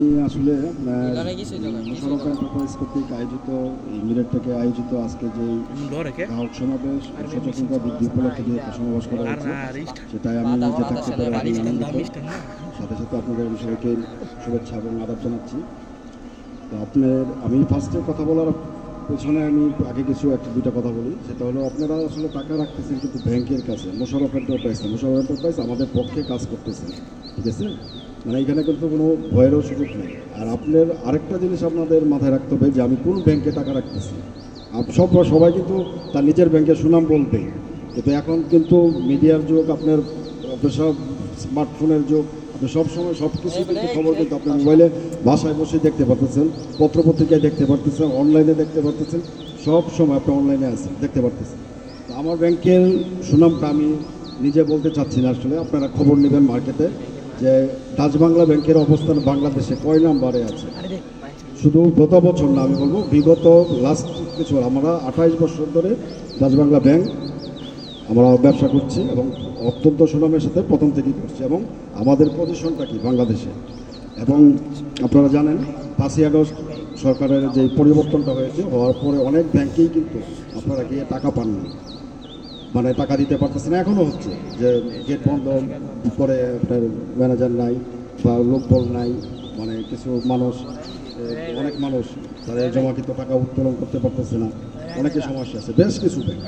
আসলে মোশাররফ এন্টারপ্রাইজ কর্তৃক আয়োজিত মিলেট থেকে আয়োজিত আজকে যে গ্রাহক সমাবেশ সচেতনতা বৃদ্ধি উপলক্ষে যে একটা সমাবেশ করা হয়েছে সেটাই আমি নিজে থাকতে পারে আমি আনন্দিত। সাথে সাথে আপনাদের সবাইকে শুভেচ্ছা এবং আদাব জানাচ্ছি। তো আমি ফার্স্টে কথা বলার পেছনে আমি আগে কিছু দুইটা কথা বলি। সেটা হলো আপনারা আসলে টাকা রাখতেছেন কিন্তু ব্যাংকের কাছে। মোশাররফ এন্টারপ্রাইজ আমাদের পক্ষে কাজ করতেছেন, ঠিক আছে? মানে এখানে কিন্তু কোনো ভয়েরও সুযোগ নেই। আর আপনার আরেকটা জিনিস আপনাদের মাথায় রাখতে হবে যে আমি কোন ব্যাংকে টাকা রাখতেছি। সবাই কিন্তু তার নিজের ব্যাংকের সুনাম বলবে, কিন্তু এখন কিন্তু মিডিয়ার যুগ, আপনার সব স্মার্টফোনের যুগ, আপনি সবসময় সব কিছু কিন্তু খবর কিন্তু আপনার মোবাইলে বাসায় বসে দেখতে পারতেছেন, পত্রপত্রিকায় দেখতে পারতেছেন, অনলাইনে দেখতে পারতেছেন, সব সময় আপনি অনলাইনে আছেন, দেখতে পারতেছেন। তো আমার ব্যাংকের সুনামটা আমি নিজে বলতে চাচ্ছি না, আসলে আপনারা খবর নেবেন মার্কেটে যে ডাচ বাংলা ব্যাংকের অবস্থান বাংলাদেশে কয় নম্বরে আছে। শুধু গত বছর না, আমি বলবো বিগত লাস্ট কিছু আমরা 28 বছর ধরে ডাচ বাংলা ব্যাংক আমরা ব্যবসা করছি এবং অত্যন্ত সুনামের সাথে প্রথম থেকেই করছি। এবং আমাদের পজিশনটা কি বাংলাদেশে, এবং আপনারা জানেন 5ই আগস্ট সরকারের যে পরিবর্তনটা হয়েছে, হওয়ার পরে অনেক ব্যাংকেই কিন্তু আপনারা গিয়ে টাকা পাননি, মানে টাকা দিতে পারতেছে না। এখনও হচ্ছে যে গেট বন্ধ করে আপনার ম্যানেজার নাই বা লোকবল নাই, মানে কিছু মানুষ, অনেক মানুষ তাদের জমাকৃত টাকা উত্তোলন করতে পারতেছে না। অনেকে সমস্যা আছে, বেশ কিছু ব্যাংক,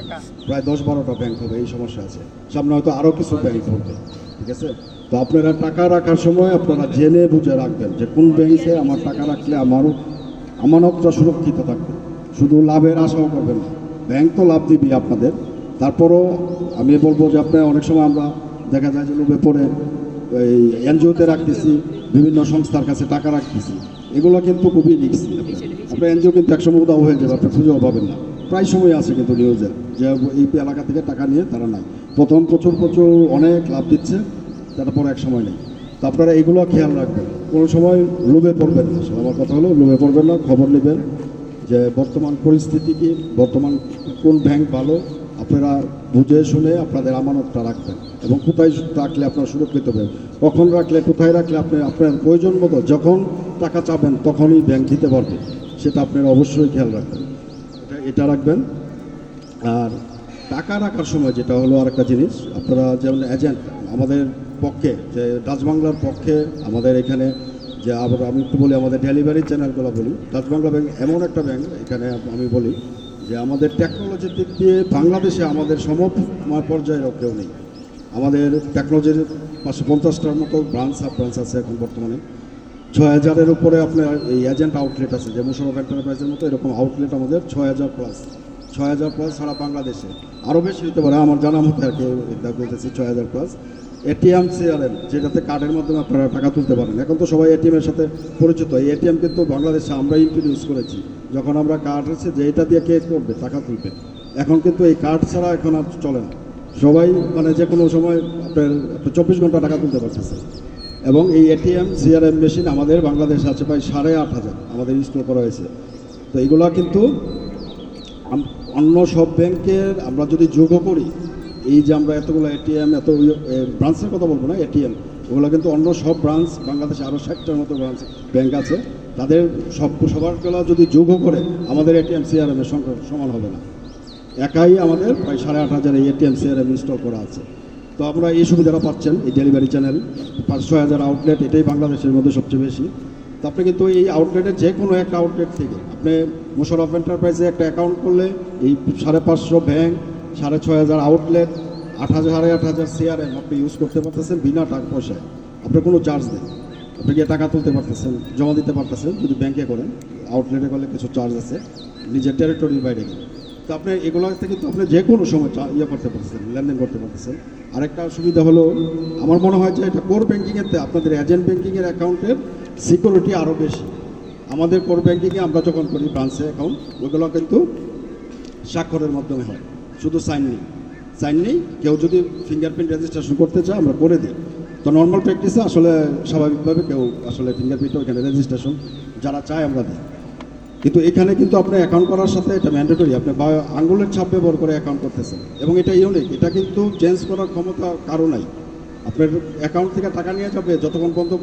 প্রায় 10-12টা ব্যাংক হবে এই সমস্যা আছে, সামনে হয়তো আরও কিছু ব্যাংক পড়বে, ঠিক আছে? তো আপনারা টাকা রাখার সময় আপনারা জেনে বুঝে রাখবেন যে কোন ব্যাংকে আমার টাকা রাখলে আমারও আমানতটা সুরক্ষিত থাকবে। শুধু লাভের আশাও করবেন না, ব্যাংক তো লাভ দিবি আপনাদের, তারপরও আমি বলবো যে আপনার অনেক সময় আমরা দেখা যায় যে লোভে পড়ে এই এনজিওতে রাখতেছি, বিভিন্ন সংস্থার কাছে টাকা রাখতেছি, এগুলো কিন্তু খুবই রিস্কি। আপনার এনজিও কিন্তু একসময় উদাও হয়ে যাবে, আপনি খুঁজেও পাবেন না। প্রায় সময় আছে কিন্তু নিউজে যে এই এলাকা থেকে টাকা নিয়ে তারা নাই, প্রথম প্রচুর অনেক লাভ দিচ্ছে, তারপর এক সময় নেই। তো আপনারা এগুলো খেয়াল রাখবেন, কোনো সময় লোভে পড়বেন না। আমার কথা হলো লোভে পড়বেন না, খবর নেবেন যে বর্তমান পরিস্থিতি কি, বর্তমান কোন ব্যাংক ভালো, আপনারা বুঝে শুনে আপনাদের আমানতটা রাখবেন এবং কোথায় রাখলে আপনারা সুরক্ষিত হবেন, কখন রাখলে, কোথায় রাখলে আপনি আপনার প্রয়োজন মতো যখন টাকা চাবেন তখনই ব্যাংক দিতে পারবে, সেটা আপনারা অবশ্যই খেয়াল রাখবেন, এটা রাখবেন। আর টাকা রাখার সময় যেটা হলো আরেকটা জিনিস, আপনারা যেমন এজেন্ট আমাদের পক্ষে, যে ডাচ বাংলার পক্ষে আমাদের এখানে যে আবার আমি একটু বলি আমাদের ডেলিভারি চ্যানেলগুলো বলি। ডাচ বাংলা ব্যাংক এমন একটা ব্যাংক, এখানে আমি বলি যে আমাদের টেকনোলজির দিক দিয়ে বাংলাদেশে আমাদের পর্যায়ের কেউ নেই। আমাদের টেকনোলজির 550টার মতো ব্রাঞ্চ আছে এখন বর্তমানে, 6000-এর উপরে আপনার এই এজেন্ট আউটলেট আছে, যে মোশাররফ এন্টারপ্রাইজের মতো এরকম আউটলেট আমাদের 6000+ সারা বাংলাদেশে, আরও বেশি হতে পারে আমার জানা মতো আর কি, এটা বলতেছি 6000+। এটিএম সিআরএম, যেটাতে কার্ডের মাধ্যমে আপনারা টাকা তুলতে পারেন। এখন তো সবাই এটিএমের সাথে পরিচিত, এই এটিএম কিন্তু বাংলাদেশে আমরা ইন্ট্রোডিউস করেছি, যখন আমরা কার্ড আছে যে এটা দিয়ে কে করবে টাকা তুলবে, এখন কিন্তু এই কার্ড ছাড়া এখন আর চলে না, সবাই মানে যে কোনো সময় আপনার 24 ঘন্টা টাকা তুলতে পারতেছে। এবং এই এটিএম সিআরএম মেশিন আমাদের বাংলাদেশে আছে প্রায় 8500 আমাদের ইনস্টল করা হয়েছে। তো এগুলো কিন্তু অন্য সব ব্যাংকের আমরা যদি যোগ করি, এই যে আমরা এতগুলো এটিএম, এত ব্রাঞ্চের কথা বলবো না, এটিএম ওগুলো কিন্তু অন্য সব ব্রাঞ্চ, বাংলাদেশে আরও 60টার মতো ব্যাংক আছে, তাদের সবারগুলো যদি যোগ করে আমাদের এটিএম সিআরএমের সংখ্যা সমান হবে না। একাই আমাদের প্রায় 8500 এই এটিএম সিআরএম ইনস্টল করা আছে। তো আমরা এই সুবিধাটা পাচ্ছেন, এই ডেলিভারি চ্যানেল 5-6000 আউটলেট, এটাই বাংলাদেশের মধ্যে সবচেয়ে বেশি। তো আপনি কিন্তু এই আউটলেটের যে কোনো একটা আউটলেট থেকে আপনি মোশাররফ এন্টারপ্রাইজে একটা অ্যাকাউন্ট করলে এই 550 ব্যাংক, 6500 আউটলেট, 8000 সিআরএম আপনি ইউজ করতে পারতেছেন বিনা টাকা পয়সায়। আপনার কোনো চার্জ নেই, আপনি গিয়ে টাকা তুলতে পারতেছেন, জমা দিতে পারতেছেন। যদি ব্যাংকে করেন, আউটলেটে করলে কিছু চার্জ আছে নিজের টেরিটরির বাইরে গেলে। তো আপনি এগুলোতে কিন্তু আপনি যে কোনো সময় করতে পারতেছেন, লেনদেন করতে পারতেছেন। আরেকটা সুবিধা হলো, আমার মনে হয় যে এটা কোর ব্যাঙ্কিংয়েতে আপনাদের এজেন্ট ব্যাঙ্কিংয়ের অ্যাকাউন্টের সিকিউরিটি আরও বেশি। আমাদের কোর ব্যাঙ্কিংয়ে আমরা যখন করি ব্রাঞ্চে অ্যাকাউন্ট, ওইগুলো কিন্তু স্বাক্ষরের মাধ্যমে হয়, শুধু সাইন নেই। কেউ যদি ফিঙ্গারপ্রিন্ট রেজিস্ট্রেশন করতে চায় আমরা করে দিই। তো নর্মাল প্র্যাকটিসে আসলে স্বাভাবিকভাবে কেউ আসলে ফিঙ্গারপ্রিন্টও এখানে রেজিস্ট্রেশন যারা চায় আমরা দিই। কিন্তু এখানে কিন্তু আপনি অ্যাকাউন্ট করার সাথে এটা ম্যান্ডেটরি, আপনি আঙুলের ছাপ ব্যবহার করে অ্যাকাউন্ট করতেছেন, এবং এটা ইউনিক, এটা কিন্তু চেঞ্জ করার ক্ষমতা কারো নাই। আপনার অ্যাকাউন্ট থেকে টাকা নিয়ে যাবে, যতক্ষণ পর্যন্ত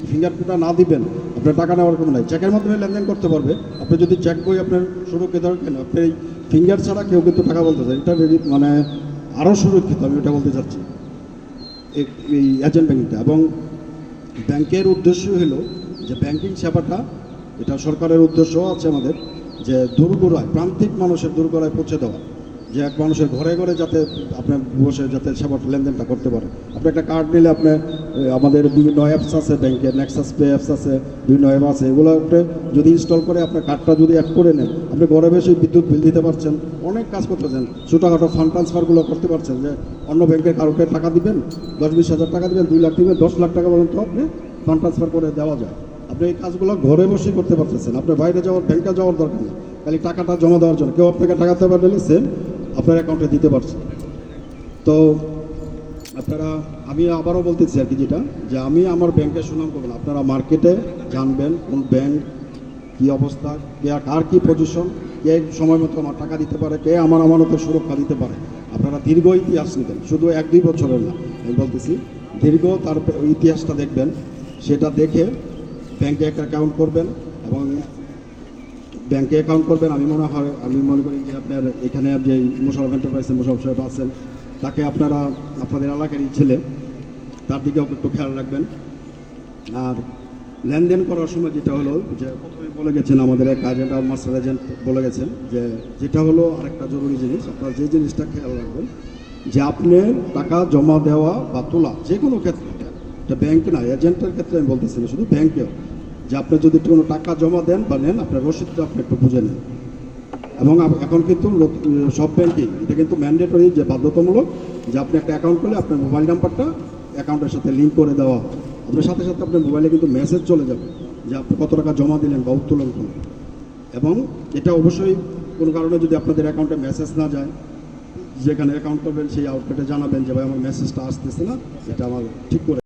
ফিঙ্গারপ্রিন্টটা না দিবেন আপনার টাকা নেওয়ার কোনো নাই। চেকের মাধ্যমে লেনদেন করতে পারবে। আপনি যদি চেক বই আপনার সুরক্ষিত রাখেন, আপনি এই ফিঙ্গার ছাড়া কেউ কিন্তু টাকা বলতে চায়, এটা মানে আরও সুরক্ষিত, আমি এটা বলতে চাচ্ছি এই এজেন্ট ব্যাংকিংটা। এবং ব্যাংকের উদ্দেশ্য হলো যে ব্যাংকিং সেবাটা, এটা সরকারের উদ্দেশ্য আছে আমাদের, যে দূরগোড়ায় প্রান্তিক মানুষের দূরগোড়ায় পৌঁছে দেওয়া, যে এক মানুষের ঘরে ঘরে যাতে আপনার বসে যাতে সেবাটা লেনদেনটা করতে পারে। আপনি একটা কার্ড নিলে আপনি আমাদের বিভিন্ন অ্যাপস আছে, ব্যাংকের নেক্সাস পে অ্যাপস আছে, বিভিন্ন অ্যাপ আছে, এগুলো আপনি যদি ইনস্টল করে আপনার কার্ডটা যদি অ্যাড করে নেন, আপনি ঘরে বসে বিদ্যুৎ বিল দিতে পারছেন, অনেক কাজ করতেছেন, ছোটোখাটো ফান্ড ট্রান্সফারগুলো করতে পারছেন, যে অন্য ব্যাংকের কারোকে টাকা দিবেন, 10-20 হাজার টাকা দিবেন, 2 লাখ দিবেন, 10 লাখ টাকা পর্যন্ত আপনি ফান্ড ট্রান্সফার করে দেওয়া যায়। আপনি এই কাজগুলো ঘরে বসেই করতে পারতেছেন, আপনার বাইরে যাওয়ার, ব্যাংকে যাওয়ার দরকার নেই, খালি টাকাটা জমা দেওয়ার জন্য কেউ আপনাকে টাকা দেওয়া দিলে সেম আপনার অ্যাকাউন্টে দিতে পারছে। তো আপনারা, আমি আবারও বলতেছি আর কি, যেটা যে আমি আমার ব্যাংকের সুনাম করবেন, আপনারা মার্কেটে জানবেন কোন ব্যাংক কী অবস্থা, কে কার কী পজিশন, কে সময় মতো আমার টাকা দিতে পারে, কে আমার আমানতের সুরক্ষা দিতে পারে। আপনারা দীর্ঘ ইতিহাস নেবেন, শুধু 1-2 বছরের না, আমি বলতেছি দীর্ঘ তার ইতিহাসটা দেখবেন, সেটা দেখে ব্যাংকে একটা অ্যাকাউন্ট করবেন। এবং ব্যাংকে অ্যাকাউন্ট করবেন, আমি মনে করি যে আপনার এখানে যে মোশাররফ এন্টারপ্রাইজের মোশাররফ সাহেব আছেন, তাকে আপনারা আপনাদের এলাকারই ছেলে, তার দিকেও একটু খেয়াল রাখবেন। আর লেনদেন করার সময় যেটা হলো, যে প্রথমে বলে গেছেন আমাদের এক এজেন্ট আর মাস্টার এজেন্ট বলে গেছেন, যে যেটা হলো আরেকটা জরুরি জিনিস, আপনারা যে জিনিসটা খেয়াল রাখবেন, যে আপনি টাকা জমা দেওয়া বা তোলা যে কোনো ক্ষেত্রে, এটা ব্যাংক না, এজেন্টের ক্ষেত্রে আমি বলতেছি না, শুধু ব্যাংকেও, যে আপনি যদি কোনো টাকা জমা দেন বা নেন, আপনার রসিদটা আপনি একটু বুঝে নেন। এবং এখন কিন্তু সব ব্যাংকেই এটা কিন্তু ম্যান্ডেটরি, যে বাধ্যতামূলক, যে আপনি একটা অ্যাকাউন্ট করলে আপনার মোবাইল নাম্বারটা অ্যাকাউন্টের সাথে লিঙ্ক করে দেওয়া, আপনার সাথে সাথে আপনার মোবাইলে কিন্তু মেসেজ চলে যাবে যে আপনি কত টাকা জমা দিলেন বা উত্তোলন করলেন। এবং এটা অবশ্যই কোনো কারণে যদি আপনাদের অ্যাকাউন্টে মেসেজ না যায়, যেখানে অ্যাকাউন্ট করবেন সেই আউটলেটে জানাবেন যে ভাই আমার মেসেজটা আসতেছে না, এটা আমার ঠিক করে